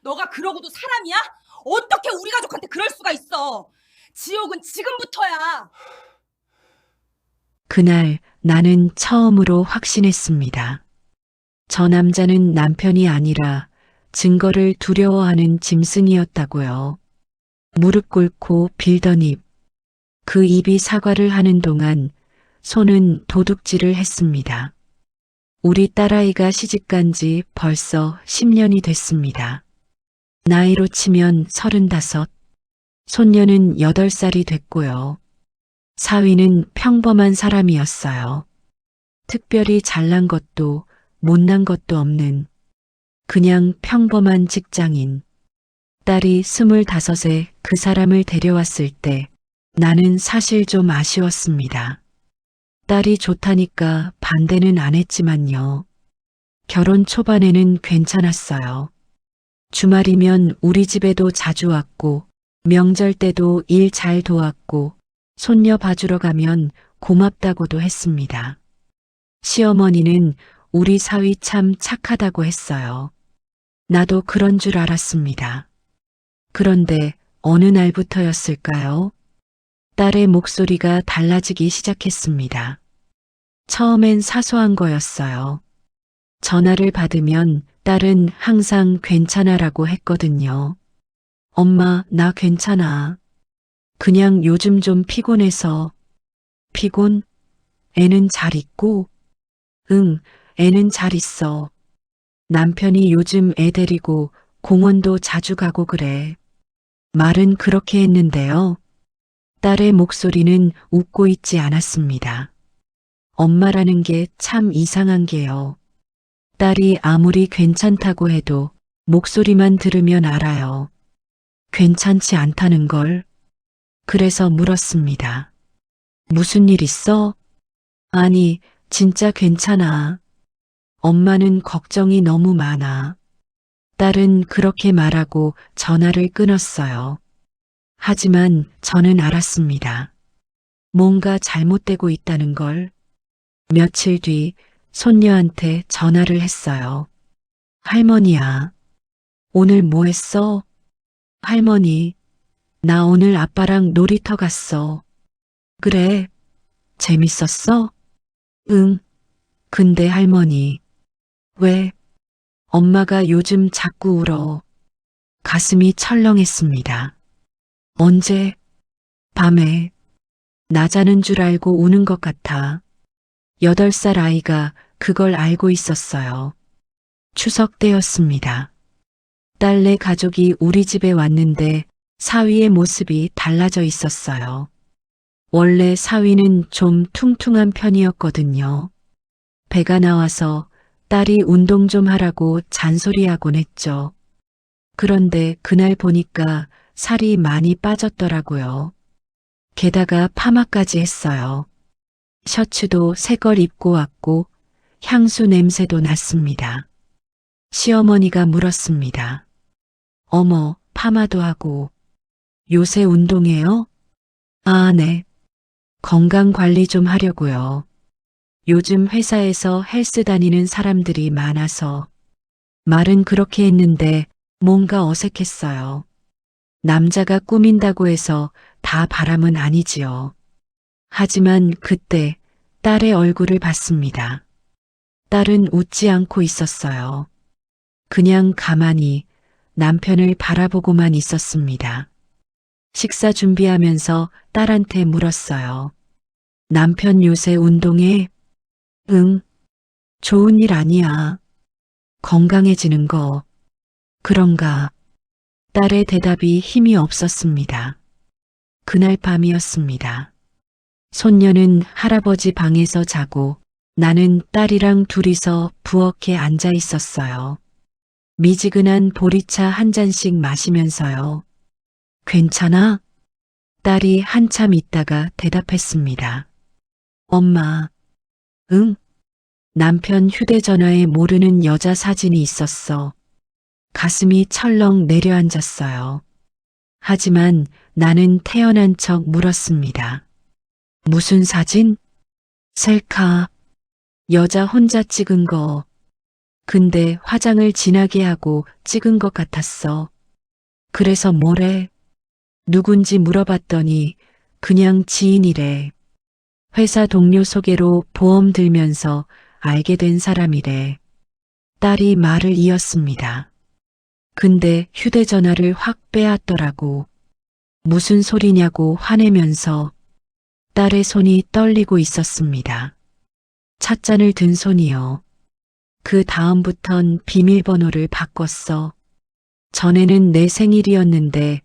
너가 그러고도 사람이야? 어떻게 우리 가족한테 그럴 수가 있어? 지옥은 지금부터야. 그날 나는 처음으로 확신했습니다. 저 남자는 남편이 아니라 증거를 두려워하는 짐승이었다고요. 무릎 꿇고 빌던 입, 그 입이 사과를 하는 동안 손은 도둑질을 했습니다. 우리 딸아이가 시집간 지 벌써 10년이 됐습니다. 나이로 치면 35, 손녀는 8살이 됐고요. 사위는 평범한 사람이었어요. 특별히 잘난 것도 못난 것도 없는 그냥 평범한 직장인. 딸이 25에 그 사람을 데려왔을 때 나는 사실 좀 아쉬웠습니다. 딸이 좋다니까 반대는 안 했지만요. 결혼 초반에는 괜찮았어요. 주말이면 우리 집에도 자주 왔고 명절 때도 일 잘 도왔고 손녀 봐주러 가면 고맙다고도 했습니다. 시어머니는 우리 사위 참 착하다고 했어요. 나도 그런 줄 알았습니다. 그런데 어느 날부터였을까요? 딸의 목소리가 달라지기 시작했습니다. 처음엔 사소한 거였어요. 전화를 받으면 딸은 항상 괜찮아라고 했거든요. 엄마, 나 괜찮아. 그냥 요즘 좀 피곤해서. 피곤? 애는 잘 있고? 응, 애는 잘 있어. 남편이 요즘 애 데리고 공원도 자주 가고 그래. 말은 그렇게 했는데요. 딸의 목소리는 웃고 있지 않았습니다. 엄마라는 게 참 이상한 게요. 딸이 아무리 괜찮다고 해도 목소리만 들으면 알아요. 괜찮지 않다는 걸. 그래서 물었습니다. 무슨 일 있어? 아니, 진짜 괜찮아. 엄마는 걱정이 너무 많아. 딸은 그렇게 말하고 전화를 끊었어요. 하지만 저는 알았습니다. 뭔가 잘못되고 있다는 걸. 며칠 뒤 손녀한테 전화를 했어요. 할머니야, 오늘 뭐 했어? 할머니, 나 오늘 아빠랑 놀이터 갔어. 그래, 재밌었어? 응, 근데 할머니, 왜? 엄마가 요즘 자꾸 울어. 가슴이 철렁했습니다. 언제? 밤에. 나 자는 줄 알고 우는 것 같아. 8살 아이가 그걸 알고 있었어요. 추석 때였습니다. 딸네 가족이 우리 집에 왔는데 사위의 모습이 달라져 있었어요. 원래 사위는 좀 퉁퉁한 편이었거든요. 배가 나와서 딸이 운동 좀 하라고 잔소리하곤 했죠. 그런데 그날 보니까 살이 많이 빠졌더라고요. 게다가 파마까지 했어요. 셔츠도 새 걸 입고 왔고 향수 냄새도 났습니다. 시어머니가 물었습니다. 어머, 파마도 하고 요새 운동해요? 아, 네. 건강 관리 좀 하려고요. 요즘 회사에서 헬스 다니는 사람들이 많아서 말은 그렇게 했는데 뭔가 어색했어요. 남자가 꾸민다고 해서 다 바람은 아니지요. 하지만 그때 딸의 얼굴을 봤습니다. 딸은 웃지 않고 있었어요. 그냥 가만히 남편을 바라보고만 있었습니다. 식사 준비하면서 딸한테 물었어요. 남편 요새 운동해? 응, 좋은 일 아니야. 건강해지는 거. 그런가. 딸의 대답이 힘이 없었습니다. 그날 밤이었습니다. 손녀는 할아버지 방에서 자고 나는 딸이랑 둘이서 부엌에 앉아 있었어요. 미지근한 보리차 한 잔씩 마시면서요. 괜찮아? 딸이 한참 있다가 대답했습니다. 엄마, 응? 남편 휴대전화에 모르는 여자 사진이 있었어. 가슴이 철렁 내려앉았어요. 하지만 나는 태어난 척 물었습니다. 무슨 사진? 셀카. 여자 혼자 찍은 거. 근데 화장을 진하게 하고 찍은 것 같았어. 그래서 뭐래? 누군지 물어봤더니 그냥 지인이래. 회사 동료 소개로 보험 들면서 알게 된 사람이래. 딸이 말을 이었습니다. 근데 휴대전화를 확 빼앗더라고. 무슨 소리냐고 화내면서 딸의 손이 떨리고 있었습니다. 찻잔을 든 손이요. 그 다음부턴 비밀번호를 바꿨어. 전에는 내 생일이었는데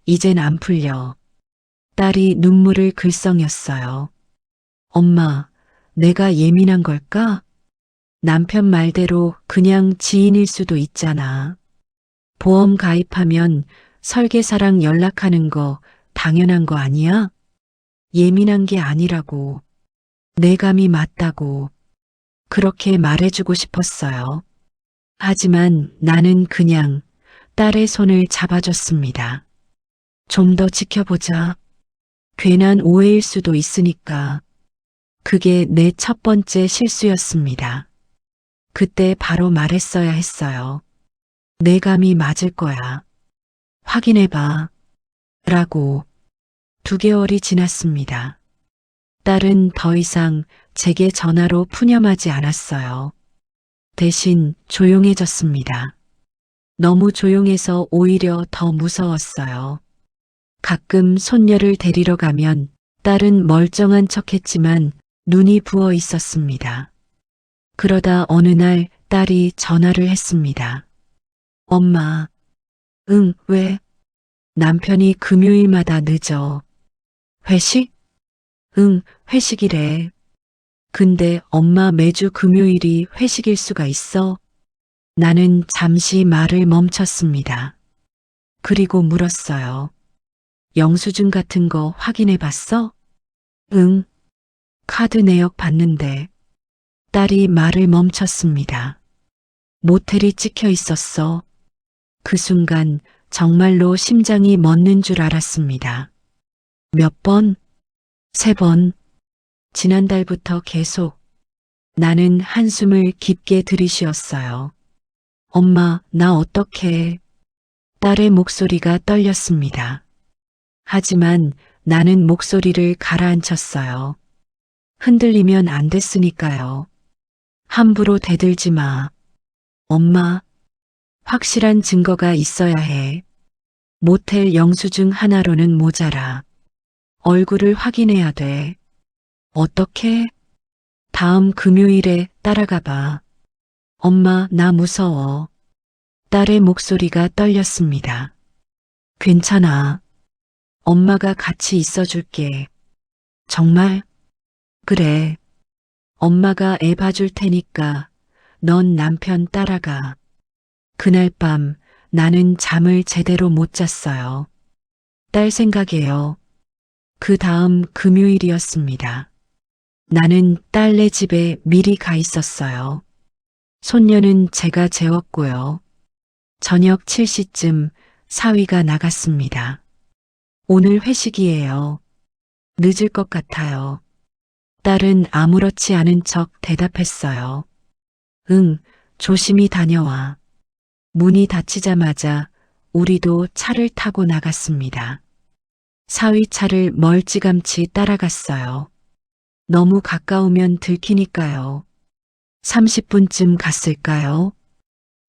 이젠 안 풀려. 딸이 눈물을 글썽였어요. 엄마, 내가 예민한 걸까? 남편 말대로 그냥 지인일 수도 있잖아. 보험 가입하면 설계사랑 연락하는 거 당연한 거 아니야? 예민한 게 아니라고. 내 감이 맞다고. 그렇게 말해주고 싶었어요. 하지만 나는 그냥 딸의 손을 잡아줬습니다. 좀 더 지켜보자. 괜한 오해일 수도 있으니까. 그게 내 첫 번째 실수였습니다. 그때 바로 말했어야 했어요. 내 감이 맞을 거야. 확인해봐. 라고. 2개월이 지났습니다. 딸은 더 이상 제게 전화로 푸념하지 않았어요. 대신 조용해졌습니다. 너무 조용해서 오히려 더 무서웠어요. 가끔 손녀를 데리러 가면 딸은 멀쩡한 척했지만 눈이 부어 있었습니다. 그러다 어느 날 딸이 전화를 했습니다. 엄마. 응, 왜? 남편이 금요일마다 늦어. 회식? 응, 회식이래. 근데 엄마 매주 금요일이 회식일 수가 있어? 나는 잠시 말을 멈췄습니다. 그리고 물었어요. 영수증 같은 거 확인해 봤어? 응. 카드 내역 봤는데. 딸이 말을 멈췄습니다. 모텔이 찍혀 있었어. 그 순간 정말로 심장이 멎는 줄 알았습니다. 몇 번? 3번. 지난달부터 계속. 나는 한숨을 깊게 들이쉬었어요. 엄마, 나 어떡해. 딸의 목소리가 떨렸습니다. 하지만 나는 목소리를 가라앉혔어요. 흔들리면 안 됐으니까요. 함부로 대들지 마. 엄마, 확실한 증거가 있어야 해. 모텔 영수증 하나로는 모자라. 얼굴을 확인해야 돼. 어떻게? 다음 금요일에 따라가 봐. 엄마, 나 무서워. 딸의 목소리가 떨렸습니다. 괜찮아. 엄마가 같이 있어줄게. 정말? 그래. 엄마가 애 봐줄 테니까 넌 남편 따라가. 그날 밤 나는 잠을 제대로 못 잤어요. 딸 생각에요. 그 다음 금요일이었습니다. 나는 딸네 집에 미리 가 있었어요. 손녀는 제가 재웠고요. 저녁 7시쯤 사위가 나갔습니다. 오늘 회식이에요. 늦을 것 같아요. 딸은 아무렇지 않은 척 대답했어요. 응, 조심히 다녀와. 문이 닫히자마자 우리도 차를 타고 나갔습니다. 사위 차를 멀찌감치 따라갔어요. 너무 가까우면 들키니까요. 30분쯤 갔을까요?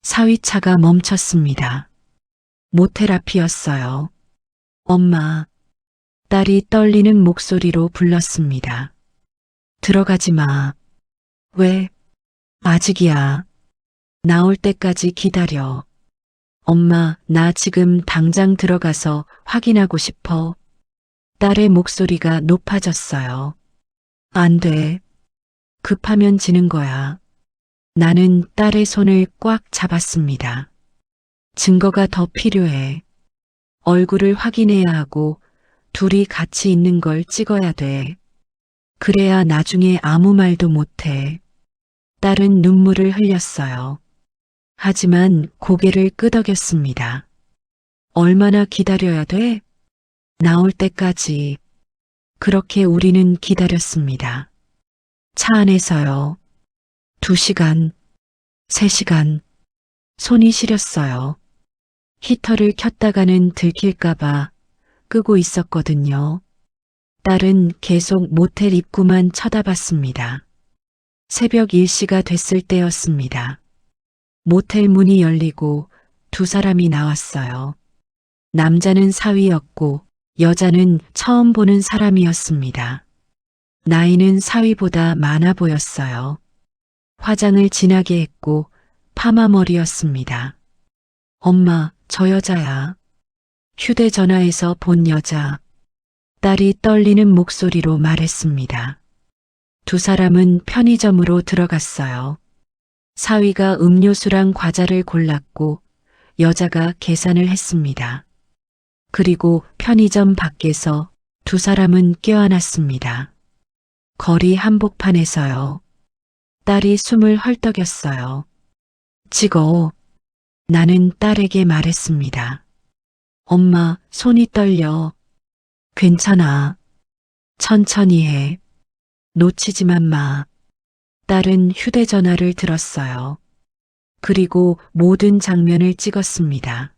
사위 차가 멈췄습니다. 모텔 앞이었어요. 엄마, 딸이 떨리는 목소리로 불렀습니다. 들어가지 마. 왜? 아직이야. 나올 때까지 기다려. 엄마, 나 지금 당장 들어가서 확인하고 싶어. 딸의 목소리가 높아졌어요. 안 돼. 급하면 지는 거야. 나는 딸의 손을 꽉 잡았습니다. 증거가 더 필요해. 얼굴을 확인해야 하고 둘이 같이 있는 걸 찍어야 돼. 그래야 나중에 아무 말도 못해. 딸은 눈물을 흘렸어요. 하지만 고개를 끄덕였습니다. 얼마나 기다려야 돼? 나올 때까지. 그렇게 우리는 기다렸습니다. 차 안에서요. 2시간. 3시간. 손이 시렸어요. 히터를 켰다가는 들킬까봐 끄고 있었거든요. 딸은 계속 모텔 입구만 쳐다봤습니다. 새벽 1시가 됐을 때였습니다. 모텔 문이 열리고 2사람이 나왔어요. 남자는 사위였고 여자는 처음 보는 사람이었습니다. 나이는 사위보다 많아 보였어요. 화장을 진하게 했고 파마머리였습니다. 엄마, 저 여자야. 휴대전화에서 본 여자. 딸이 떨리는 목소리로 말했습니다. 2사람은 편의점으로 들어갔어요. 사위가 음료수랑 과자를 골랐고 여자가 계산을 했습니다. 그리고 편의점 밖에서 2사람은 껴안았습니다. 거리 한복판에서요. 딸이 숨을 헐떡였어요. 찍어. 나는 딸에게 말했습니다. 엄마, 손이 떨려. 괜찮아. 천천히 해. 놓치지만 마. 딸은 휴대전화를 들었어요. 그리고 모든 장면을 찍었습니다.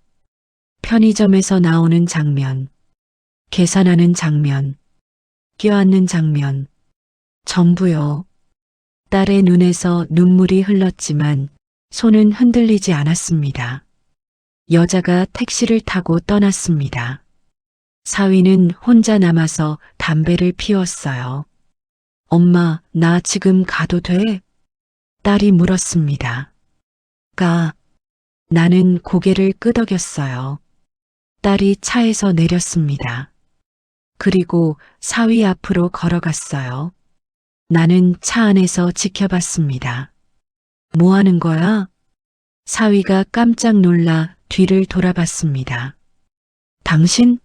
편의점에서 나오는 장면, 계산하는 장면, 껴안는 장면, 전부요. 딸의 눈에서 눈물이 흘렀지만 손은 흔들리지 않았습니다. 여자가 택시를 타고 떠났습니다. 사위는 혼자 남아서 담배를 피웠어요. 엄마, 나 지금 가도 돼? 딸이 물었습니다. 가. 나는 고개를 끄덕였어요. 딸이 차에서 내렸습니다. 그리고 사위 앞으로 걸어갔어요. 나는 차 안에서 지켜봤습니다. 뭐 하는 거야? 사위가 깜짝 놀라 뒤를 돌아봤습니다. 당신?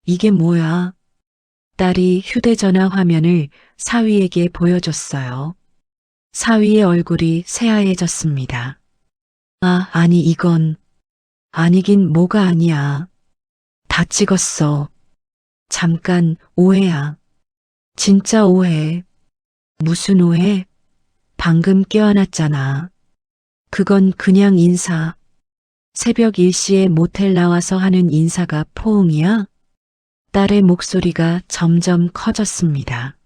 이게 뭐야? 딸이 휴대전화 화면을 사위에게 보여줬어요. 사위의 얼굴이 새하얘졌습니다. 아, 아니 이건 아니긴 뭐가 아니야. 다 찍었어. 잠깐 오해야. 진짜 오해. 무슨 오해? 방금 껴안았잖아. 그건 그냥 인사. 새벽 1시에 모텔 나와서 하는 인사가 포옹이야? 딸의 목소리가 점점 커졌습니다.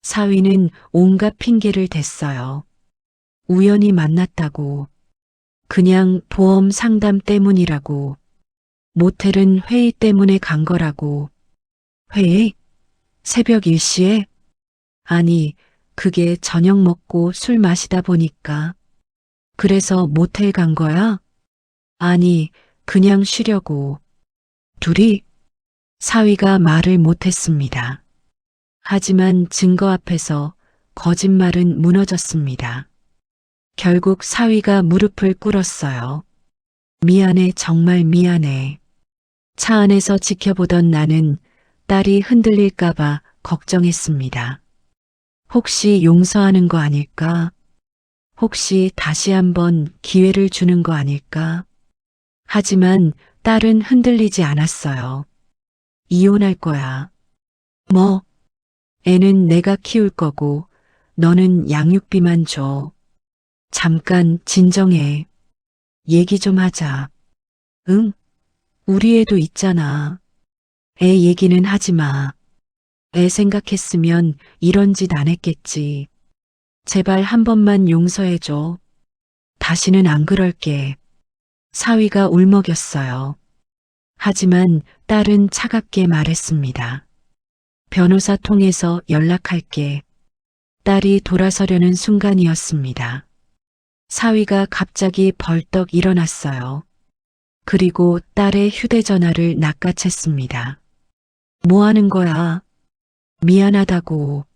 사위는 온갖 핑계를 댔어요. 우연히 만났다고. 그냥 보험 상담 때문이라고. 모텔은 회의 때문에 간 거라고. 회의? 새벽 1시에? 아니, 그게 저녁 먹고 술 마시다 보니까. 그래서 모텔 간 거야? 아니, 그냥 쉬려고. 둘이? 사위가 말을 못했습니다. 하지만 증거 앞에서 거짓말은 무너졌습니다. 결국 사위가 무릎을 꿇었어요. 미안해, 정말 미안해. 차 안에서 지켜보던 나는 딸이 흔들릴까봐 걱정했습니다. 혹시 용서하는 거 아닐까? 혹시 다시 한번 기회를 주는 거 아닐까? 하지만 딸은 흔들리지 않았어요. 이혼할 거야. 뭐? 애는 내가 키울 거고 너는 양육비만 줘. 잠깐 진정해. 얘기 좀 하자. 응? 우리 애도 있잖아. 애 얘기는 하지 마. 애 생각했으면 이런 짓 안 했겠지. 제발 한 번만 용서해줘. 다시는 안 그럴게. 사위가 울먹였어요. 하지만 딸은 차갑게 말했습니다. 변호사 통해서 연락할게. 딸이 돌아서려는 순간이었습니다. 사위가 갑자기 벌떡 일어났어요. 그리고 딸의 휴대전화를 낚아챘습니다. 뭐 하는 거야? 미안하다고.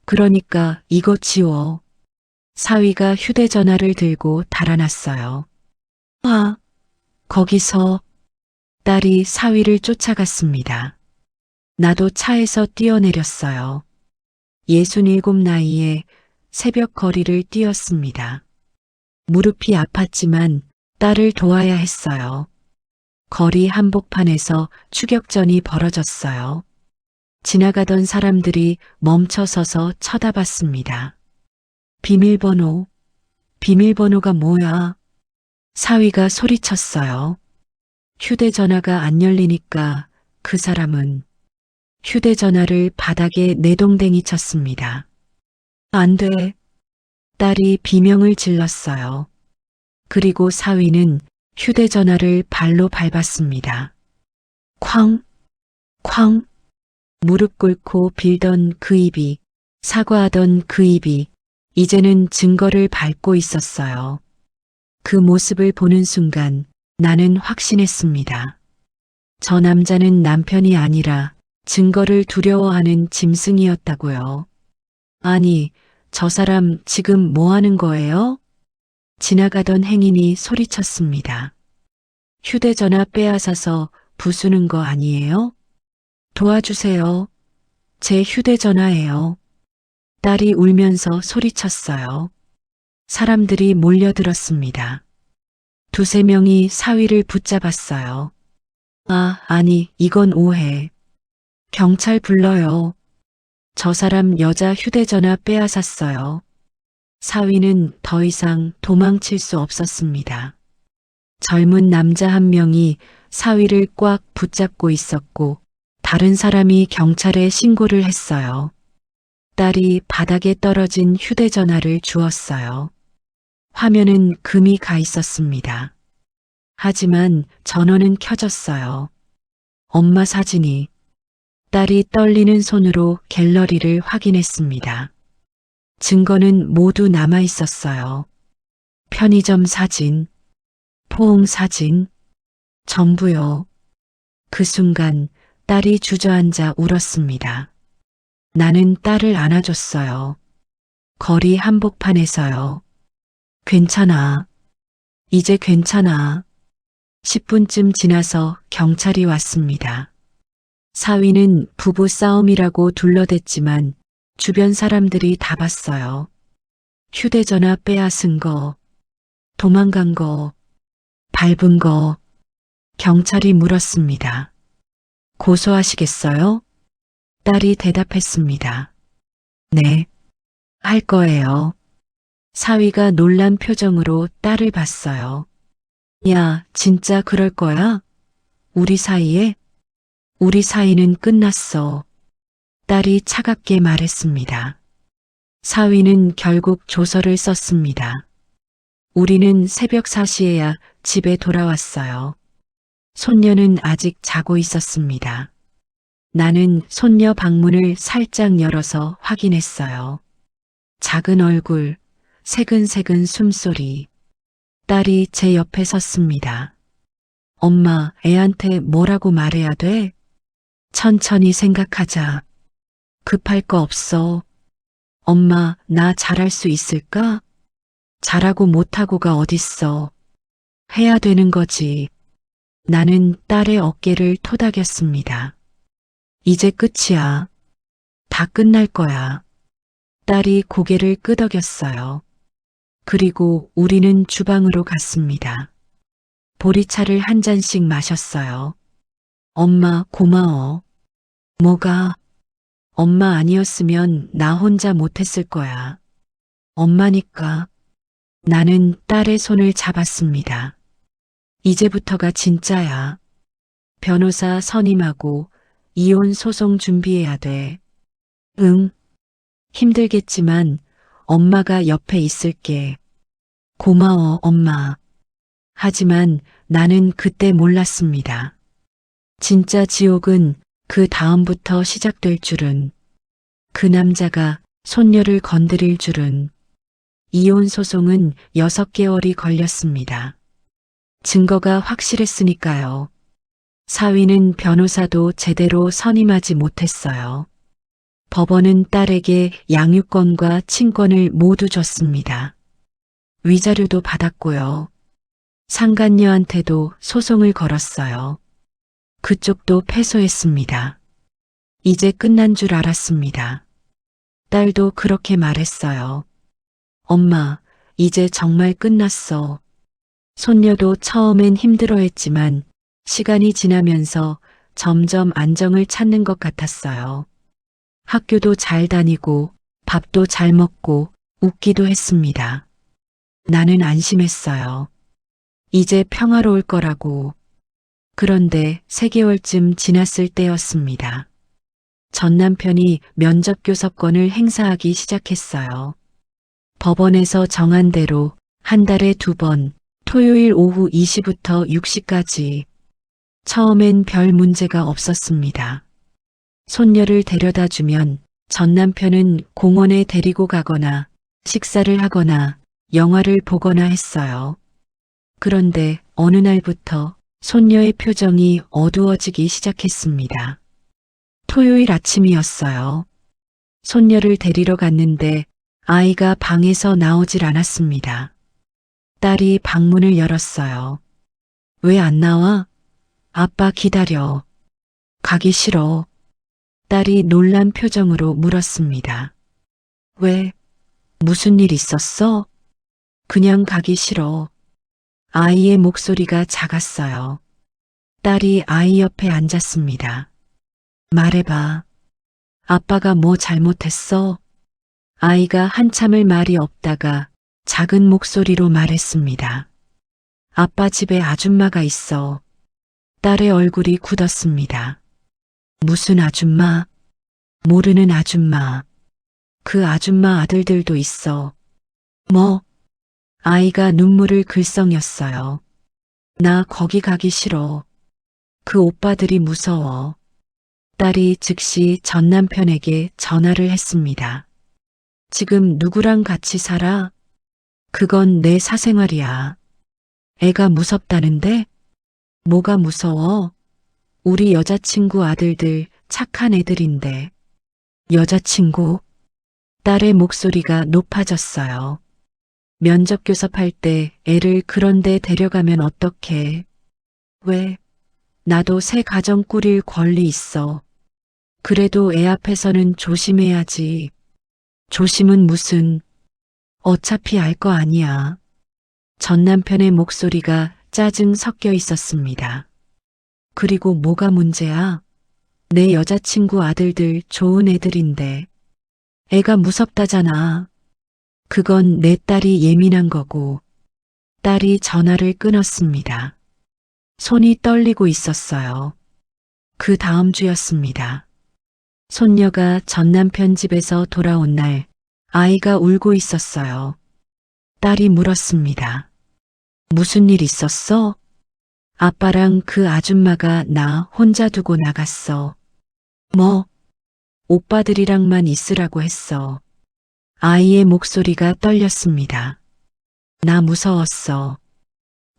그러니까 이거 지워. 사위가 휴대전화를 들고 달아났어요. 아, 거기서. 딸이 사위를 쫓아갔습니다. 나도 차에서 뛰어내렸어요. 67 나이에 새벽 거리를 뛰었습니다. 무릎이 아팠지만 딸을 도와야 했어요. 거리 한복판에서 추격전이 벌어졌어요. 지나가던 사람들이 멈춰서서 쳐다봤습니다. 비밀번호 비밀번호가 뭐야? 사위가 소리쳤어요. 휴대전화가 안 열리니까 그 사람은 휴대전화를 바닥에 내동댕이 쳤습니다. 안 돼. 딸이 비명을 질렀어요. 그리고 사위는 휴대전화를 발로 밟았습니다. 쾅, 쾅. 무릎 꿇고 빌던 그 입이, 사과하던 그 입이 이제는 증거를 밟고 있었어요. 그 모습을 보는 순간 나는 확신했습니다. 저 남자는 남편이 아니라 증거를 두려워하는 짐승이었다고요. 아니, 저 사람 지금 뭐 하는 거예요? 지나가던 행인이 소리쳤습니다. 휴대전화 빼앗아서 부수는 거 아니에요? 도와주세요. 제 휴대전화예요. 딸이 울면서 소리쳤어요. 사람들이 몰려들었습니다. 두세 명이 사위를 붙잡았어요. 아니, 이건 오해. 경찰 불러요. 저 사람 여자 휴대전화 빼앗았어요. 사위는 더 이상 도망칠 수 없었습니다. 젊은 남자 한 명이 사위를 꽉 붙잡고 있었고 다른 사람이 경찰에 신고를 했어요. 딸이 바닥에 떨어진 휴대전화를 주었어요. 화면은 금이 가 있었습니다. 하지만 전원은 켜졌어요. 엄마 사진이. 딸이 떨리는 손으로 갤러리를 확인했습니다. 증거는 모두 남아 있었어요. 편의점 사진, 포옹 사진, 전부요. 그 순간 딸이 주저앉아 울었습니다. 나는 딸을 안아줬어요. 거리 한복판에서요. 괜찮아. 이제 괜찮아. 10분쯤 지나서 경찰이 왔습니다. 사위는 부부 싸움이라고 둘러댔지만 주변 사람들이 다 봤어요. 휴대전화 빼앗은 거, 도망간 거, 밟은 거. 경찰이 물었습니다. 고소하시겠어요? 딸이 대답했습니다. 네, 할 거예요. 사위가 놀란 표정으로 딸을 봤어요. 야, 진짜 그럴 거야? 우리 사이에? 우리 사이는 끝났어. 딸이 차갑게 말했습니다. 사위는 결국 조서를 썼습니다. 우리는 새벽 4시에야 집에 돌아왔어요. 손녀는 아직 자고 있었습니다. 나는 손녀 방문을 살짝 열어서 확인했어요. 작은 얼굴, 새근새근 숨소리. 딸이 제 옆에 섰습니다. 엄마, 애한테 뭐라고 말해야 돼? 천천히 생각하자. 급할 거 없어. 엄마, 나 잘할 수 있을까? 잘하고 못하고가 어딨어. 해야 되는 거지. 나는 딸의 어깨를 토닥였습니다. 이제 끝이야. 다 끝날 거야. 딸이 고개를 끄덕였어요. 그리고 우리는 주방으로 갔습니다. 보리차를 한 잔씩 마셨어요. 엄마, 고마워. 뭐가? 엄마 아니었으면 나 혼자 못했을 거야. 엄마니까. 나는 딸의 손을 잡았습니다. 이제부터가 진짜야. 변호사 선임하고 이혼 소송 준비해야 돼. 응. 힘들겠지만 엄마가 옆에 있을게. 고마워, 엄마. 하지만 나는 그때 몰랐습니다. 진짜 지옥은 그 다음부터 시작될 줄은, 그 남자가 손녀를 건드릴 줄은. 이혼 소송은 6개월이 걸렸습니다. 증거가 확실했으니까요. 사위는 변호사도 제대로 선임하지 못했어요. 법원은 딸에게 양육권과 친권을 모두 줬습니다. 위자료도 받았고요. 상간녀한테도 소송을 걸었어요. 그쪽도 패소했습니다. 이제 끝난 줄 알았습니다. 딸도 그렇게 말했어요. 엄마, 이제 정말 끝났어. 손녀도 처음엔 힘들어했지만 시간이 지나면서 점점 안정을 찾는 것 같았어요. 학교도 잘 다니고 밥도 잘 먹고 웃기도 했습니다. 나는 안심했어요. 이제 평화로울 거라고. 그런데 3개월쯤 지났을 때였습니다. 전 남편이 면접교섭권을 행사하기 시작했어요. 법원에서 정한 대로 한 달에 2번, 토요일 오후 2시부터 6시까지. 처음엔 별 문제가 없었습니다. 손녀를 데려다 주면 전 남편은 공원에 데리고 가거나 식사를 하거나 영화를 보거나 했어요. 그런데 어느 날부터 손녀의 표정이 어두워지기 시작했습니다. 토요일 아침이었어요. 손녀를 데리러 갔는데 아이가 방에서 나오질 않았습니다. 딸이 방문을 열었어요. 왜 안 나와? 아빠 기다려. 가기 싫어. 딸이 놀란 표정으로 물었습니다. 왜? 무슨 일 있었어? 그냥 가기 싫어. 아이의 목소리가 작았어요. 딸이 아이 옆에 앉았습니다. 말해봐. 아빠가 뭐 잘못했어? 아이가 한참을 말이 없다가 작은 목소리로 말했습니다. 아빠 집에 아줌마가 있어. 딸의 얼굴이 굳었습니다. 무슨 아줌마? 모르는 아줌마. 그 아줌마 아들들도 있어. 뭐? 아이가 눈물을 글썽였어요. 나 거기 가기 싫어. 그 오빠들이 무서워. 딸이 즉시 전 남편에게 전화를 했습니다. 지금 누구랑 같이 살아? 그건 내 사생활이야. 애가 무섭다는데? 뭐가 무서워? 우리 여자친구 아들들 착한 애들인데. 여자친구? 딸의 목소리가 높아졌어요. 면접 교섭할 때 애를 그런데 데려가면 어떡해? 왜? 나도 새 가정 꾸릴 권리 있어. 그래도 애 앞에서는 조심해야지. 조심은 무슨. 어차피 알 거 아니야. 전 남편의 목소리가 짜증 섞여 있었습니다. 그리고 뭐가 문제야? 내 여자친구 아들들 좋은 애들인데. 애가 무섭다잖아. 그건 내 딸이 예민한 거고. 딸이 전화를 끊었습니다. 손이 떨리고 있었어요. 그 다음 주였습니다. 손녀가 전 남편 집에서 돌아온 날 아이가 울고 있었어요. 딸이 물었습니다. 무슨 일 있었어? 아빠랑 그 아줌마가 나 혼자 두고 나갔어. 뭐? 오빠들이랑만 있으라고 했어. 아이의 목소리가 떨렸습니다. 나 무서웠어.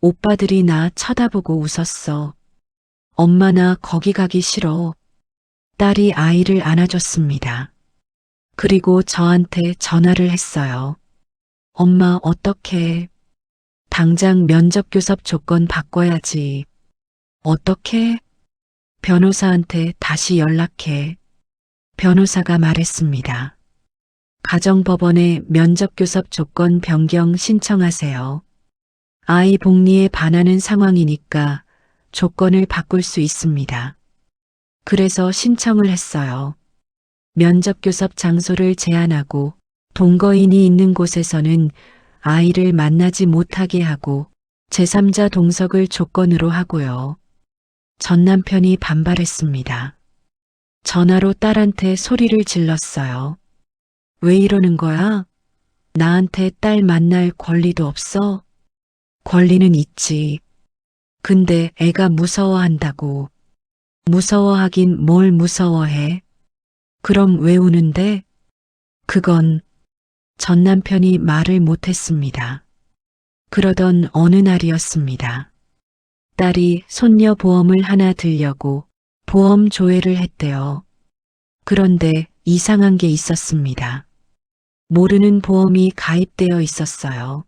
오빠들이 나 쳐다보고 웃었어. 엄마 나 거기 가기 싫어. 딸이 아이를 안아줬습니다. 그리고 저한테 전화를 했어요. 엄마 어떡해. 당장 면접 교섭 조건 바꿔야지. 어떻게? 변호사한테 다시 연락해. 변호사가 말했습니다. 가정법원에 면접 교섭 조건 변경 신청하세요. 아이 복리에 반하는 상황이니까 조건을 바꿀 수 있습니다. 그래서 신청을 했어요. 면접 교섭 장소를 제한하고 동거인이 있는 곳에서는 아이를 만나지 못하게 하고 제3자 동석을 조건으로 하고요. 전 남편이 반발했습니다. 전화로 딸한테 소리를 질렀어요. 왜 이러는 거야? 나한테 딸 만날 권리도 없어? 권리는 있지. 근데 애가 무서워한다고. 무서워하긴 뭘 무서워해? 그럼 왜 우는데? 그건 전 남편이 말을 못했습니다. 그러던 어느 날이었습니다. 딸이 손녀 보험을 하나 들려고 보험 조회를 했대요. 그런데 이상한 게 있었습니다. 모르는 보험이 가입되어 있었어요.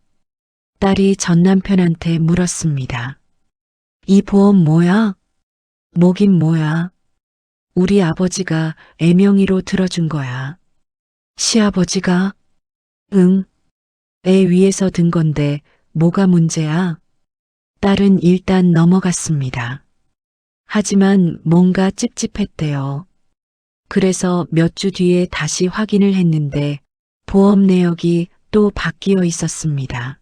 딸이 전 남편한테 물었습니다. 이 보험 뭐야? 뭐긴 뭐야? 우리 아버지가 애 명의로 들어준 거야. 시아버지가? 응. 애 위에서 든 건데 뭐가 문제야? 딸은 일단 넘어갔습니다. 하지만 뭔가 찝찝했대요. 그래서 몇 주 뒤에 다시 확인을 했는데 보험 내역이 또 바뀌어 있었습니다.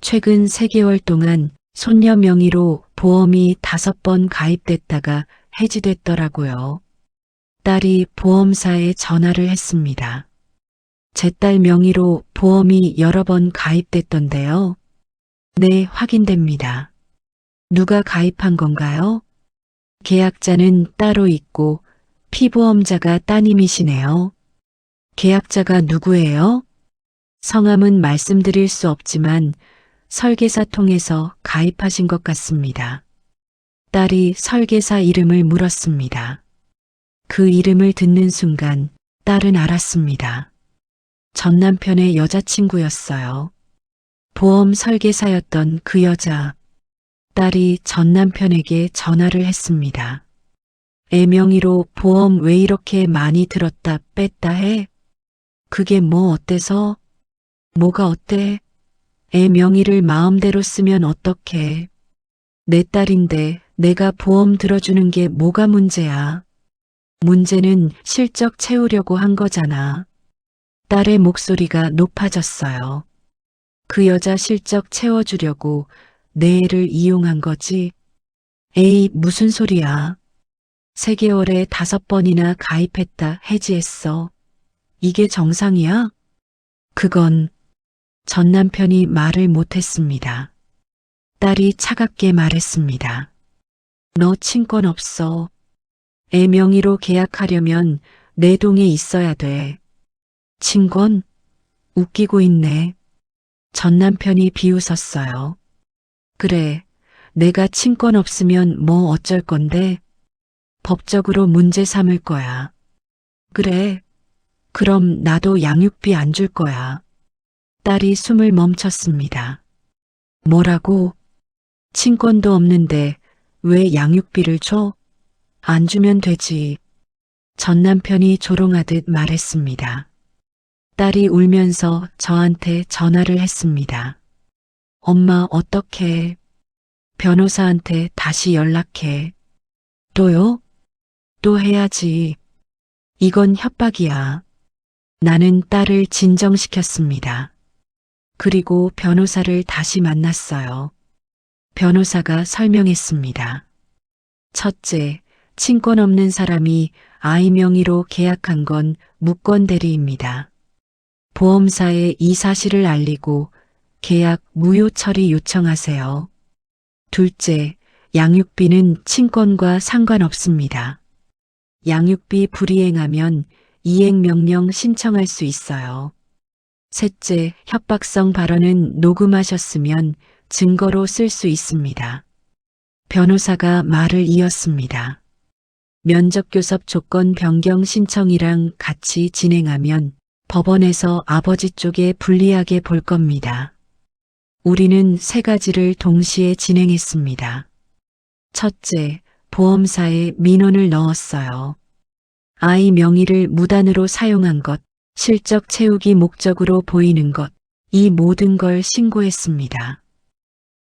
최근 3개월 동안 손녀 명의로 보험이 5번 가입됐다가 해지됐더라고요. 딸이 보험사에 전화를 했습니다. 제 딸 명의로 보험이 여러 번 가입됐던데요. 네, 확인됩니다. 누가 가입한 건가요? 계약자는 따로 있고 피보험자가 따님이시네요. 계약자가 누구예요? 성함은 말씀드릴 수 없지만 설계사 통해서 가입하신 것 같습니다. 딸이 설계사 이름을 물었습니다. 그 이름을 듣는 순간 딸은 알았습니다. 전 남편의 여자친구였어요. 보험 설계사였던 그 여자. 딸이 전 남편에게 전화를 했습니다. 애 명의로 보험 왜 이렇게 많이 들었다 뺐다 해? 그게 뭐 어때서? 뭐가 어때? 애 명의를 마음대로 쓰면 어떡해? 내 딸인데 내가 보험 들어주는 게 뭐가 문제야? 문제는 실적 채우려고 한 거잖아. 딸의 목소리가 높아졌어요. 그 여자 실적 채워주려고 내 애를 이용한 거지? 에이, 무슨 소리야. 3개월에 5번이나 가입했다 해지했어. 이게 정상이야? 그건 전 남편이 말을 못했습니다. 딸이 차갑게 말했습니다. 너 친권 없어. 애 명의로 계약하려면 내 동에 있어야 돼. 친권? 웃기고 있네. 전 남편이 비웃었어요. 그래, 내가 친권 없으면 뭐 어쩔 건데? 법적으로 문제 삼을 거야. 그래, 그럼 나도 양육비 안 줄 거야. 딸이 숨을 멈췄습니다. 뭐라고? 친권도 없는데 왜 양육비를 줘? 안 주면 되지. 전 남편이 조롱하듯 말했습니다. 딸이 울면서 저한테 전화를 했습니다. 엄마 어떡해. 변호사한테 다시 연락해. 또요? 또 해야지. 이건 협박이야. 나는 딸을 진정시켰습니다. 그리고 변호사를 다시 만났어요. 변호사가 설명했습니다. 첫째, 친권 없는 사람이 아이 명의로 계약한 건 무권 대리입니다. 보험사에 이 사실을 알리고 계약 무효 처리 요청하세요. 둘째, 양육비는 친권과 상관없습니다. 양육비 불이행하면 이행명령 신청할 수 있어요. 셋째, 협박성 발언은 녹음하셨으면 증거로 쓸 수 있습니다. 변호사가 말을 이었습니다. 면접교섭 조건 변경 신청이랑 같이 진행하면 법원에서 아버지 쪽에 불리하게 볼 겁니다. 우리는 3가지를 동시에 진행했습니다. 첫째, 보험사에 민원을 넣었어요. 아이 명의를 무단으로 사용한 것, 실적 채우기 목적으로 보이는 것, 이 모든 걸 신고했습니다.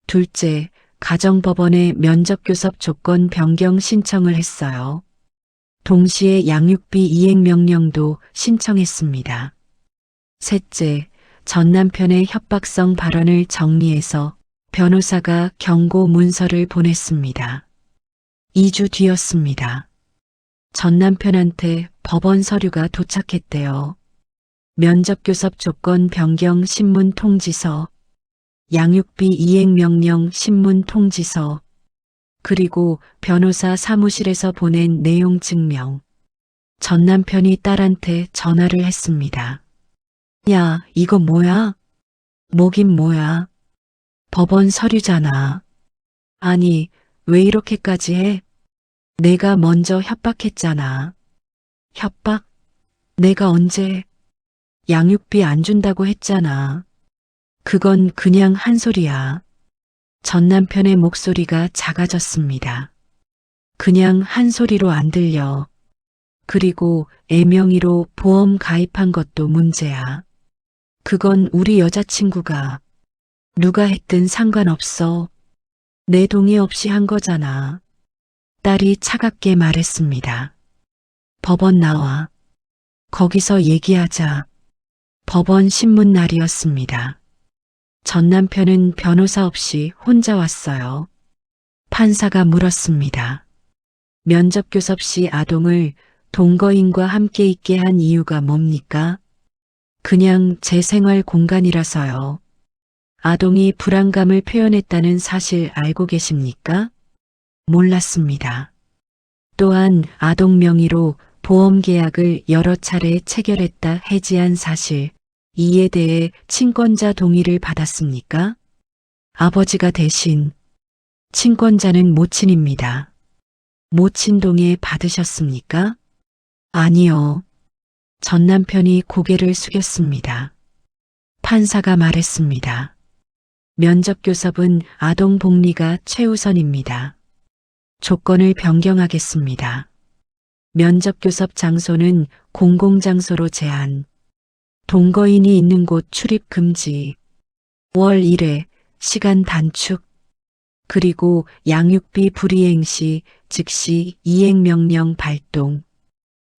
둘째, 가정법원에 면접교섭 조건 변경 신청을 했어요. 동시에 양육비 이행명령도 신청했습니다. 셋째, 전 남편의 협박성 발언을 정리해서 변호사가 경고 문서를 보냈습니다. 2주 뒤였습니다. 전 남편한테 법원 서류가 도착했대요. 면접교섭 조건 변경 신문 통지서, 양육비 이행명령 신문 통지서, 그리고 변호사 사무실에서 보낸 내용 증명. 전 남편이 딸한테 전화를 했습니다. 야, 이거 뭐야? 뭐긴 뭐야? 법원 서류잖아. 아니, 왜 이렇게까지 해? 내가 먼저 협박했잖아. 협박? 내가 언제? 양육비 안 준다고 했잖아. 그건 그냥 한 소리야. 전 남편의 목소리가 작아졌습니다. 그냥 한 소리로 안 들려. 그리고 애 명의로 보험 가입한 것도 문제야. 그건 우리 여자친구가 누가 했든 상관없어. 내 동의 없이 한 거잖아. 딸이 차갑게 말했습니다. 법원 나와. 거기서 얘기하자. 법원 신문 날이었습니다. 전 남편은 변호사 없이 혼자 왔어요. 판사가 물었습니다. 면접교섭 시 아동을 동거인과 함께 있게 한 이유가 뭡니까? 그냥 제 생활 공간이라서요. 아동이 불안감을 표현했다는 사실 알고 계십니까? 몰랐습니다. 또한 아동 명의로 보험 계약을 여러 차례 체결했다 해지한 사실, 이에 대해 친권자 동의를 받았습니까? 아버지가 대신 친권자는 모친입니다. 모친 동의 받으셨습니까? 아니요. 전 남편이 고개를 숙였습니다. 판사가 말했습니다. 면접교섭은 아동 복리가 최우선입니다. 조건을 변경하겠습니다. 면접교섭 장소는 공공장소로 제한. 동거인이 있는 곳 출입 금지. 월 1회 시간 단축. 그리고 양육비 불이행 시 즉시 이행명령 발동.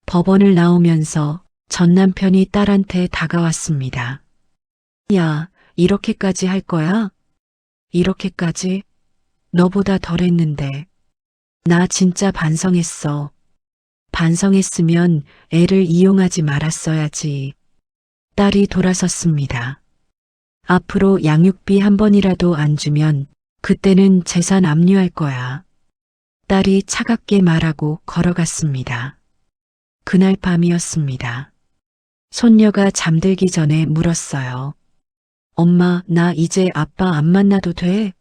법원을 나오면서 전 남편이 딸한테 다가왔습니다. 야, 이렇게까지 할 거야? 이렇게까지? 너보다 덜했는데. 나 진짜 반성했어. 반성했으면 애를 이용하지 말았어야지. 딸이 돌아섰습니다. 앞으로 양육비 한 번이라도 안 주면 그때는 재산 압류할 거야. 딸이 차갑게 말하고 걸어갔습니다. 그날 밤이었습니다. 손녀가 잠들기 전에 물었어요. 엄마, 나 이제 아빠 안 만나도 돼?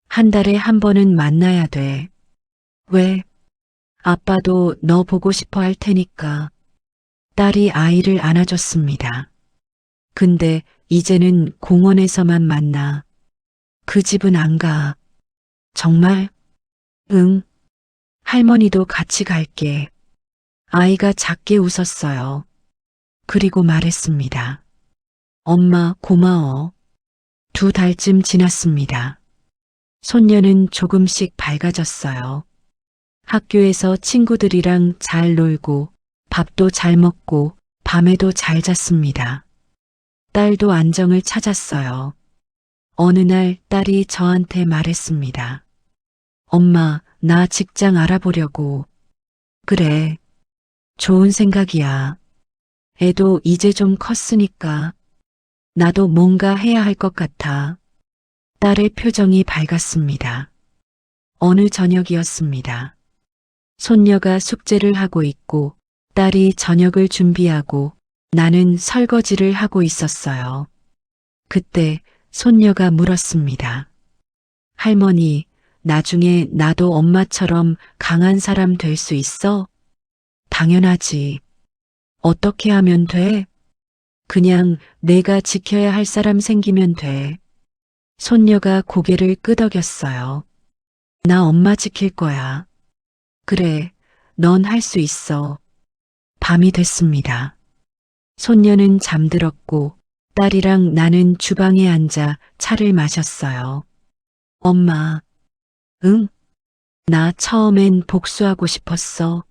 한 달에 한 번은 만나야 돼. 왜? 아빠도 너 보고 싶어 할 테니까. 딸이 아이를 안아줬습니다. 근데 이제는 공원에서만 만나. 그 집은 안 가. 정말? 응. 할머니도 같이 갈게. 아이가 작게 웃었어요. 그리고 말했습니다. 엄마, 고마워. 2달쯤 지났습니다. 손녀는 조금씩 밝아졌어요. 학교에서 친구들이랑 잘 놀고, 밥도 잘 먹고, 밤에도 잘 잤습니다. 딸도 안정을 찾았어요. 어느 날 딸이 저한테 말했습니다. 엄마, 나 직장 알아보려고. 그래. 좋은 생각이야. 애도 이제 좀 컸으니까. 나도 뭔가 해야 할 것 같아. 딸의 표정이 밝았습니다. 어느 저녁이었습니다. 손녀가 숙제를 하고 있고 딸이 저녁을 준비하고 나는 설거지를 하고 있었어요. 그때 손녀가 물었습니다. 할머니, 나중에 나도 엄마처럼 강한 사람 될 수 있어? 당연하지. 어떻게 하면 돼? 그냥 내가 지켜야 할 사람 생기면 돼. 손녀가 고개를 끄덕였어요. 나 엄마 지킬 거야. 그래, 넌 할 수 있어. 밤이 됐습니다. 손녀는 잠들었고 딸이랑 나는 주방에 앉아 차를 마셨어요. 엄마, 응? 나 처음엔 복수하고 싶었어.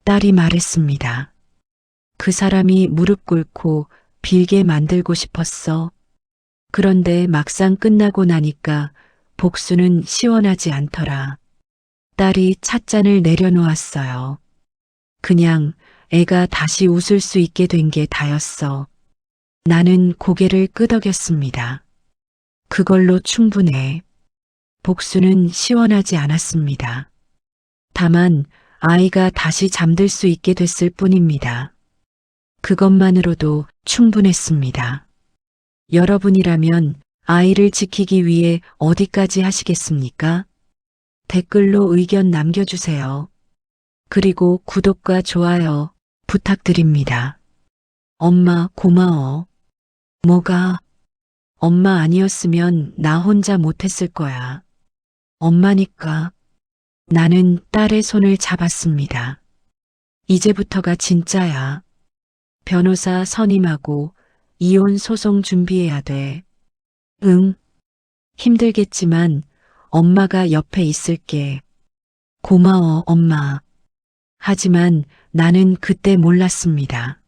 딸이 말했습니다. 그 사람이 무릎 꿇고 빌게 만들고 싶었어. 그런데 막상 끝나고 나니까 복수는 시원하지 않더라. 딸이 찻잔을 내려놓았어요. 그냥 애가 다시 웃을 수 있게 된 게 다였어. 나는 고개를 끄덕였습니다. 그걸로 충분해. 복수는 시원하지 않았습니다. 다만 아이가 다시 잠들 수 있게 됐을 뿐입니다. 그것만으로도 충분했습니다. 여러분이라면 아이를 지키기 위해 어디까지 하시겠습니까? 댓글로 의견 남겨주세요. 그리고 구독과 좋아요 부탁드립니다. 엄마 고마워. 뭐가? 엄마 아니었으면 나 혼자 못했을 거야. 엄마니까. 나는 딸의 손을 잡았습니다. 이제부터가 진짜야. 변호사 선임하고 이혼 소송 준비해야 돼. 응. 힘들겠지만 엄마가 옆에 있을게. 고마워, 엄마. 하지만 나는 그때 몰랐습니다.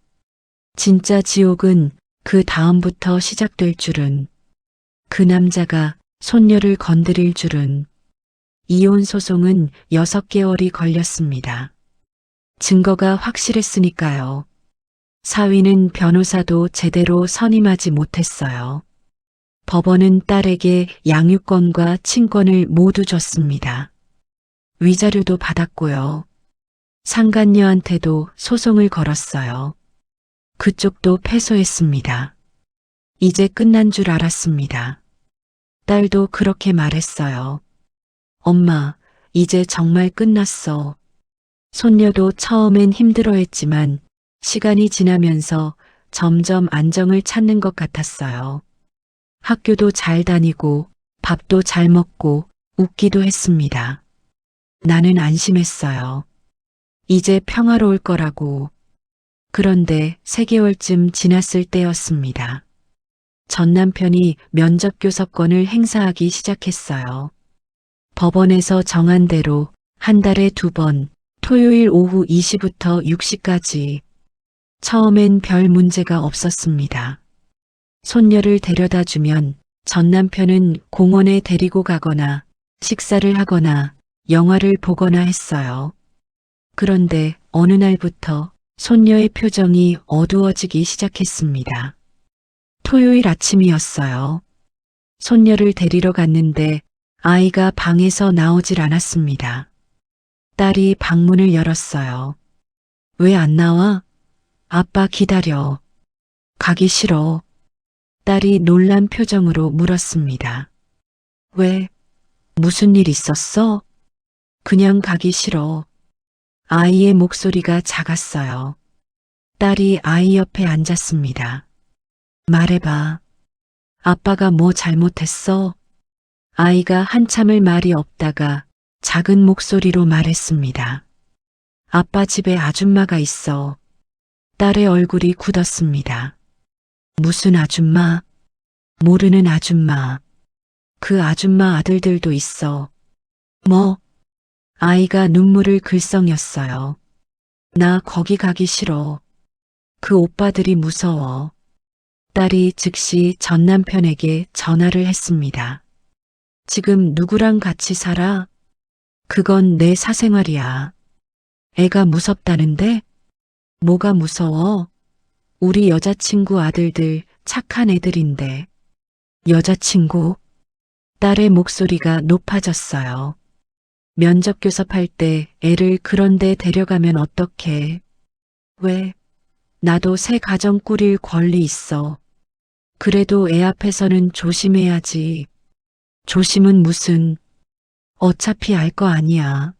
진짜 지옥은 그 다음부터 시작될 줄은. 그 남자가 손녀를 건드릴 줄은. 이혼 소송은 6개월이 걸렸습니다. 증거가 확실했으니까요. 사위는 변호사도 제대로 선임하지 못했어요. 법원은 딸에게 양육권과 친권을 모두 줬습니다. 위자료도 받았고요. 상간녀한테도 소송을 걸었어요. 그쪽도 패소했습니다. 이제 끝난 줄 알았습니다. 딸도 그렇게 말했어요. 엄마, 이제 정말 끝났어. 손녀도 처음엔 힘들어했지만 시간이 지나면서 점점 안정을 찾는 것 같았어요. 학교도 잘 다니고 밥도 잘 먹고 웃기도 했습니다. 나는 안심했어요. 이제 평화로울 거라고. 그런데 3개월쯤 지났을 때였습니다. 전 남편이 면접교섭권을 행사하기 시작했어요. 법원에서 정한 대로 한 달에 2번, 토요일 오후 2시부터 6시까지. 처음엔 별 문제가 없었습니다. 손녀를 데려다 주면 전 남편은 공원에 데리고 가거나 식사를 하거나 영화를 보거나 했어요. 그런데 어느 날부터 손녀의 표정이 어두워지기 시작했습니다. 토요일 아침이었어요. 손녀를 데리러 갔는데 아이가 방에서 나오질 않았습니다. 딸이 방문을 열었어요. 왜 안 나와? 아빠 기다려. 가기 싫어. 딸이 놀란 표정으로 물었습니다. 왜? 무슨 일 있었어? 그냥 가기 싫어. 아이의 목소리가 작았어요. 딸이 아이 옆에 앉았습니다. 말해봐. 아빠가 뭐 잘못했어? 아이가 한참을 말이 없다가 작은 목소리로 말했습니다. 아빠 집에 아줌마가 있어. 딸의 얼굴이 굳었습니다. 무슨 아줌마? 모르는 아줌마. 그 아줌마 아들들도 있어. 뭐? 아이가 눈물을 글썽였어요. 나 거기 가기 싫어. 그 오빠들이 무서워. 딸이 즉시 전 남편에게 전화를 했습니다. 지금 누구랑 같이 살아? 그건 내 사생활이야. 애가 무섭다는데? 뭐가 무서워? 우리 여자친구 아들들 착한 애들인데. 여자친구? 딸의 목소리가 높아졌어요. 면접 교섭할 때 애를 그런데 데려가면 어떡해? 왜? 나도 새 가정 꾸릴 권리 있어. 그래도 애 앞에서는 조심해야지. 조심은 무슨. 어차피 알 거 아니야.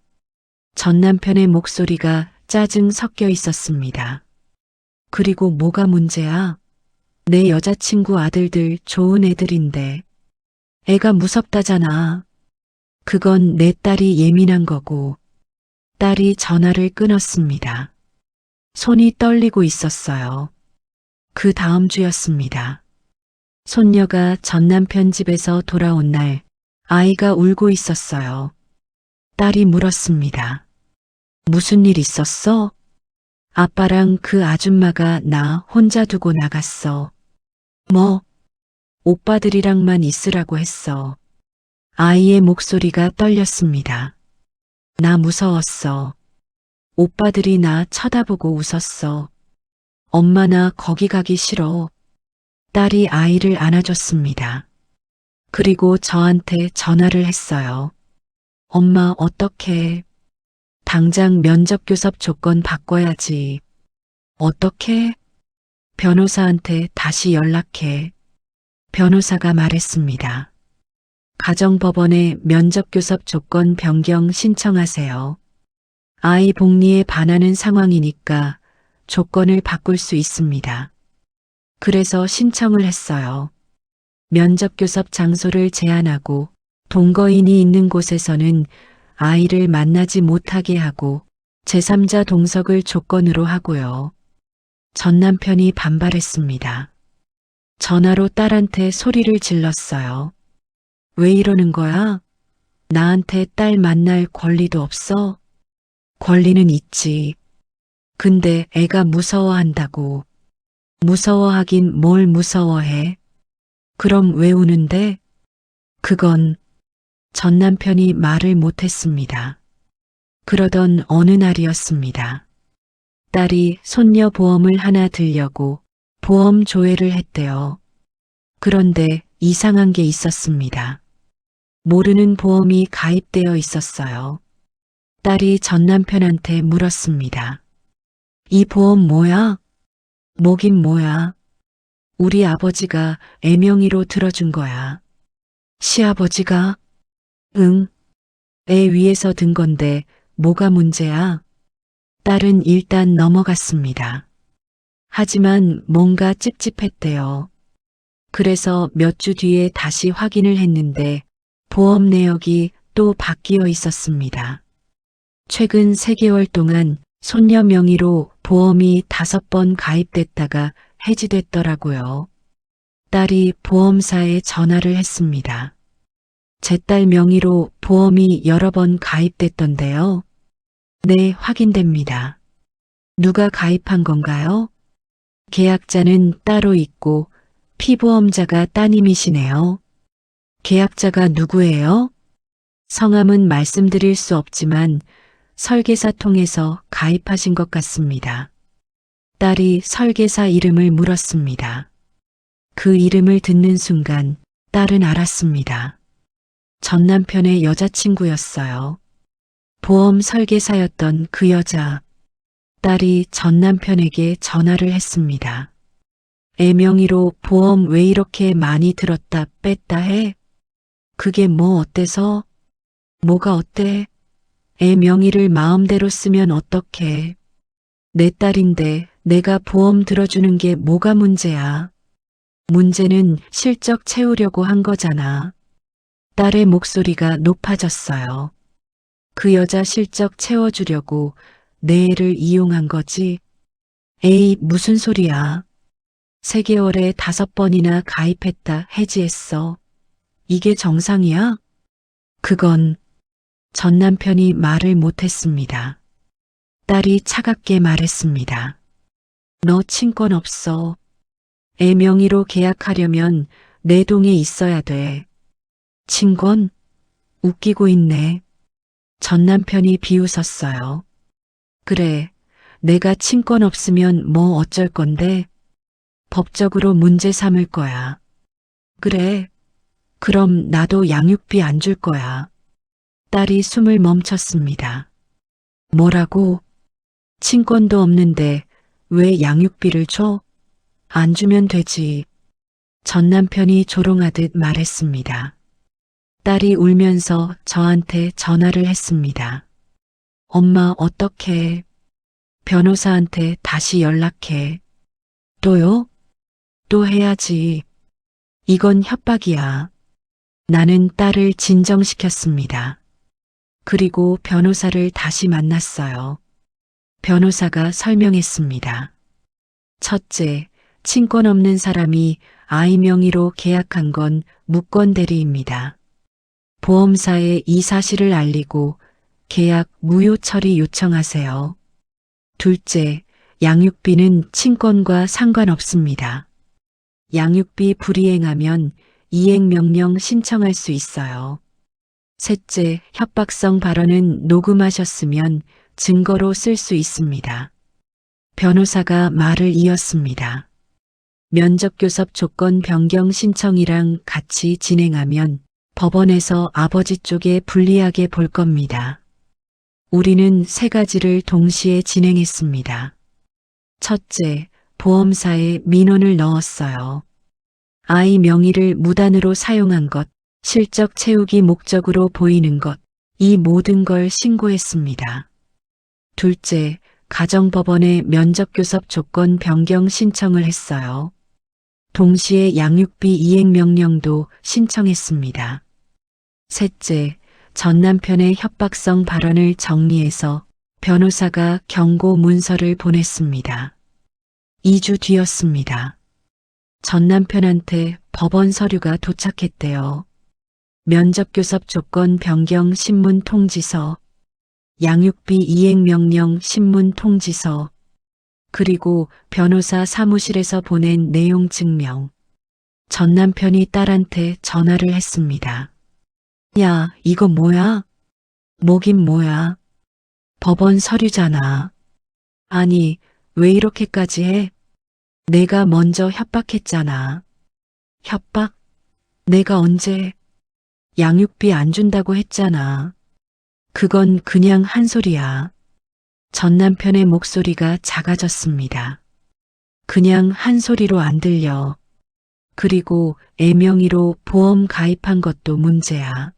전 남편의 목소리가 짜증 섞여 있었습니다. 그리고 뭐가 문제야? 내 여자친구 아들들 좋은 애들인데. 애가 무섭다잖아. 그건 내 딸이 예민한 거고. 딸이 전화를 끊었습니다. 손이 떨리고 있었어요. 그 다음 주였습니다. 손녀가 전 남편 집에서 돌아온 날 아이가 울고 있었어요. 딸이 물었습니다. 무슨 일 있었어? 아빠랑 그 아줌마가 나 혼자 두고 나갔어. 뭐? 오빠들이랑만 있으라고 했어. 아이의 목소리가 떨렸습니다. 나 무서웠어. 오빠들이 나 쳐다보고 웃었어. 엄마 나 거기 가기 싫어. 딸이 아이를 안아줬습니다. 그리고 저한테 전화를 했어요. 엄마 어떡해. 당장 면접교섭 조건 바꿔야지. 어떻게? 변호사한테 다시 연락해. 변호사가 말했습니다. 가정법원에 면접교섭 조건 변경 신청하세요. 아이 복리에 반하는 상황이니까 조건을 바꿀 수 있습니다. 그래서 신청을 했어요. 면접교섭 장소를 제한하고 동거인이 있는 곳에서는 아이를 만나지 못하게 하고 제3자 동석을 조건으로 하고요. 전 남편이 반발했습니다. 전화로 딸한테 소리를 질렀어요. 왜 이러는 거야? 나한테 딸 만날 권리도 없어? 권리는 있지. 근데 애가 무서워한다고. 무서워하긴 뭘 무서워해? 그럼 왜 우는데? 그건 전 남편이 말을 못했습니다. 그러던 어느 날이었습니다. 딸이 손녀 보험을 하나 들려고 보험 조회를 했대요. 그런데 이상한 게 있었습니다. 모르는 보험이 가입되어 있었어요. 딸이 전 남편한테 물었습니다. 이 보험 뭐야? 뭐긴 뭐야? 우리 아버지가 애명의로 들어준 거야. 시아버지가? 응. 애 위에서 든 건데 뭐가 문제야? 딸은 일단 넘어갔습니다. 하지만 뭔가 찝찝했대요. 그래서 몇 주 뒤에 다시 확인을 했는데 보험 내역이 또 바뀌어 있었습니다. 최근 3개월 동안 손녀 명의로 보험이 5번 가입됐다가 해지됐더라고요. 딸이 보험사에 전화를 했습니다. 제 딸 명의로 보험이 여러 번 가입됐던데요. 네, 확인됩니다. 누가 가입한 건가요? 계약자는 따로 있고 피보험자가 따님이시네요. 계약자가 누구예요? 성함은 말씀드릴 수 없지만 설계사 통해서 가입하신 것 같습니다. 딸이 설계사 이름을 물었습니다. 그 이름을 듣는 순간 딸은 알았습니다. 전 남편의 여자친구였어요. 보험 설계사였던 그 여자. 딸이 전 남편에게 전화를 했습니다. 애 명의로 보험 왜 이렇게 많이 들었다 뺐다 해? 그게 뭐 어때서? 뭐가 어때? 애 명의를 마음대로 쓰면 어떡해? 내 딸인데 내가 보험 들어주는 게 뭐가 문제야? 문제는 실적 채우려고 한 거잖아. 딸의 목소리가 높아졌어요. 그 여자 실적 채워주려고 내 애를 이용한 거지? 에이, 무슨 소리야. 3개월에 5번이나 가입했다 해지했어. 이게 정상이야? 그건 전 남편이 말을 못했습니다. 딸이 차갑게 말했습니다. 너 친권 없어. 애 명의로 계약하려면 내 동에 있어야 돼. 친권? 웃기고 있네. 전 남편이 비웃었어요. 그래, 내가 친권 없으면 뭐 어쩔 건데? 법적으로 문제 삼을 거야. 그래, 그럼 나도 양육비 안 줄 거야. 딸이 숨을 멈췄습니다. 뭐라고? 친권도 없는데 왜 양육비를 줘? 안 주면 되지. 전 남편이 조롱하듯 말했습니다. 딸이 울면서 저한테 전화를 했습니다. 엄마 어떡해? 변호사한테 다시 연락해. 또요? 또 해야지. 이건 협박이야. 나는 딸을 진정시켰습니다. 그리고 변호사를 다시 만났어요. 변호사가 설명했습니다. 첫째, 친권 없는 사람이 아이 명의로 계약한 건 무권 대리입니다. 보험사에 이 사실을 알리고 계약 무효 처리 요청하세요. 둘째, 양육비는 친권과 상관없습니다. 양육비 불이행하면 이행명령 신청할 수 있어요. 셋째, 협박성 발언은 녹음하셨으면 증거로 쓸 수 있습니다. 변호사가 말을 이었습니다. 면접교섭 조건 변경 신청이랑 같이 진행하면 법원에서 아버지 쪽에 불리하게 볼 겁니다. 우리는 3가지를 동시에 진행했습니다. 첫째, 보험사에 민원을 넣었어요. 아이 명의를 무단으로 사용한 것, 실적 채우기 목적으로 보이는 것, 이 모든 걸 신고했습니다. 둘째, 가정법원에 면접교섭 조건 변경 신청을 했어요. 동시에 양육비 이행명령도 신청했습니다. 셋째, 전 남편의 협박성 발언을 정리해서 변호사가 경고 문서를 보냈습니다. 2주 뒤였습니다. 전 남편한테 법원 서류가 도착했대요. 면접교섭 조건 변경 신문 통지서, 양육비 이행명령 신문 통지서, 그리고 변호사 사무실에서 보낸 내용 증명. 전 남편이 딸한테 전화를 했습니다. 야, 이거 뭐야? 뭐긴 뭐야? 법원 서류잖아. 아니, 왜 이렇게까지 해? 내가 먼저 협박했잖아. 협박? 내가 언제 양육비 안 준다고 했잖아. 그건 그냥 한 소리야. 전 남편의 목소리가 작아졌습니다. 그냥 한 소리로 안 들려. 그리고 애명의로 보험 가입한 것도 문제야.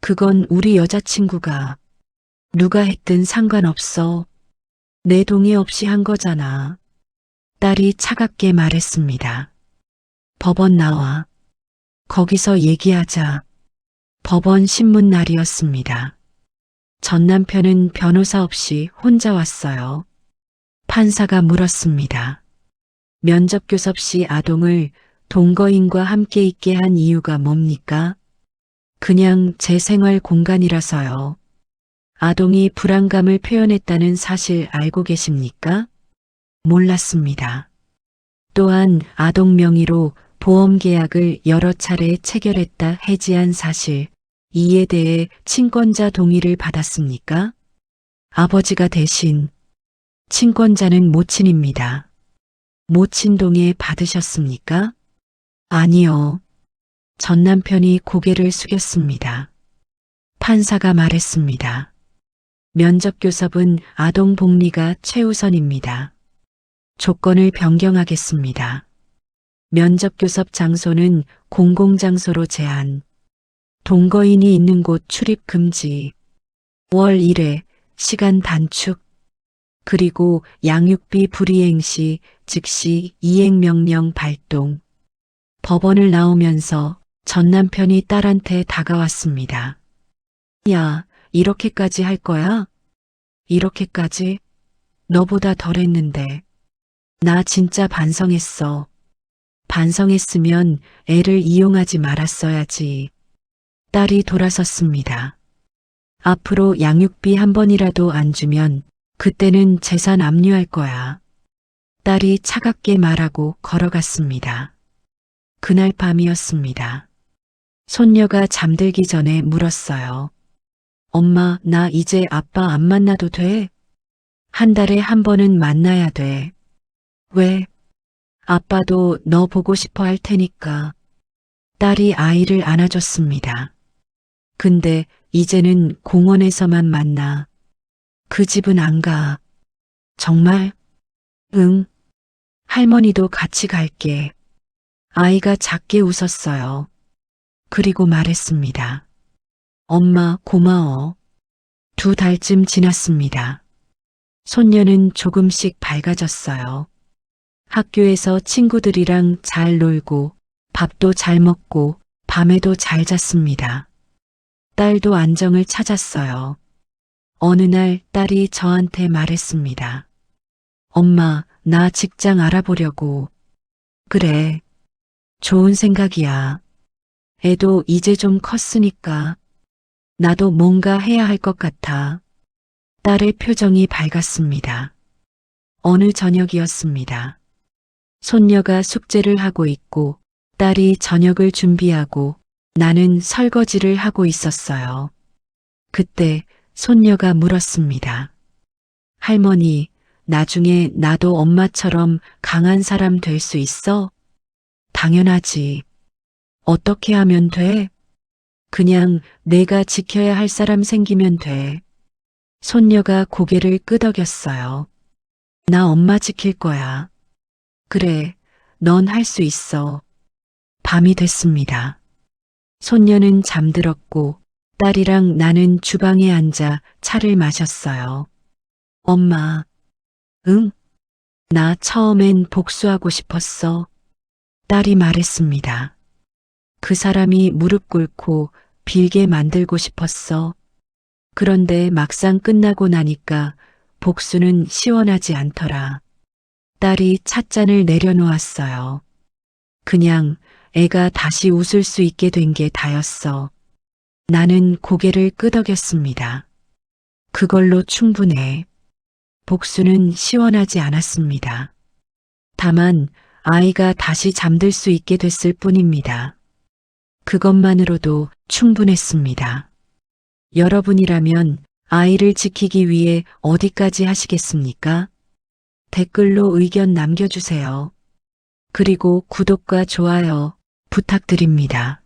그건 우리 여자친구가 누가 했든 상관없어. 내 동의 없이 한 거잖아. 딸이 차갑게 말했습니다. 법원 나와. 거기서 얘기하자. 법원 신문 날이었습니다. 전 남편은 변호사 없이 혼자 왔어요. 판사가 물었습니다. 면접교섭 시 아동을 동거인과 함께 있게 한 이유가 뭡니까? 그냥 제 생활 공간이라서요. 아동이 불안감을 표현했다는 사실 알고 계십니까? 몰랐습니다. 또한 아동 명의로 보험 계약을 여러 차례 체결했다 해지한 사실, 이에 대해 친권자 동의를 받았습니까? 아버지가 대신 친권자는 모친입니다. 모친 동의 받으셨습니까? 아니요. 전 남편이 고개를 숙였습니다. 판사가 말했습니다. 면접교섭은 아동 복리가 최우선입니다. 조건을 변경하겠습니다. 면접교섭 장소는 공공장소로 제한. 동거인이 있는 곳 출입 금지. 월 1회 시간 단축. 그리고 양육비 불이행 시 즉시 이행명령 발동. 법원을 나오면서 전 남편이 딸한테 다가왔습니다. 야, 이렇게까지 할 거야? 이렇게까지? 너보다 덜 했는데. 나 진짜 반성했어. 반성했으면 애를 이용하지 말았어야지. 딸이 돌아섰습니다. 앞으로 양육비 한 번이라도 안 주면 그때는 재산 압류할 거야. 딸이 차갑게 말하고 걸어갔습니다. 그날 밤이었습니다. 손녀가 잠들기 전에 물었어요. 엄마, 나 이제 아빠 안 만나도 돼? 한 달에 한 번은 만나야 돼. 왜? 아빠도 너 보고 싶어 할 테니까. 딸이 아이를 안아줬습니다. 근데 이제는 공원에서만 만나. 그 집은 안 가. 정말? 응. 할머니도 같이 갈게. 아이가 작게 웃었어요. 그리고 말했습니다. 엄마, 고마워. 2달쯤 지났습니다. 손녀는 조금씩 밝아졌어요. 학교에서 친구들이랑 잘 놀고, 밥도 잘 먹고, 밤에도 잘 잤습니다. 딸도 안정을 찾았어요. 어느 날 딸이 저한테 말했습니다. 엄마, 나 직장 알아보려고. 그래. 좋은 생각이야. 애도 이제 좀 컸으니까. 나도 뭔가 해야 할 것 같아. 딸의 표정이 밝았습니다. 어느 저녁이었습니다. 손녀가 숙제를 하고 있고 딸이 저녁을 준비하고 나는 설거지를 하고 있었어요. 그때 손녀가 물었습니다. 할머니, 나중에 나도 엄마처럼 강한 사람 될 수 있어? 당연하지. 어떻게 하면 돼? 그냥 내가 지켜야 할 사람 생기면 돼. 손녀가 고개를 끄덕였어요. 나 엄마 지킬 거야. 그래, 넌 할 수 있어. 밤이 됐습니다. 손녀는 잠들었고 딸이랑 나는 주방에 앉아 차를 마셨어요. 엄마, 응? 나 처음엔 복수하고 싶었어. 딸이 말했습니다. 그 사람이 무릎 꿇고 빌게 만들고 싶었어. 그런데 막상 끝나고 나니까 복수는 시원하지 않더라. 딸이 찻잔을 내려놓았어요. 그냥 애가 다시 웃을 수 있게 된 게 다였어. 나는 고개를 끄덕였습니다. 그걸로 충분해. 복수는 시원하지 않았습니다. 다만 아이가 다시 잠들 수 있게 됐을 뿐입니다. 그것만으로도 충분했습니다. 여러분이라면 아이를 지키기 위해 어디까지 하시겠습니까? 댓글로 의견 남겨주세요. 그리고 구독과 좋아요 부탁드립니다.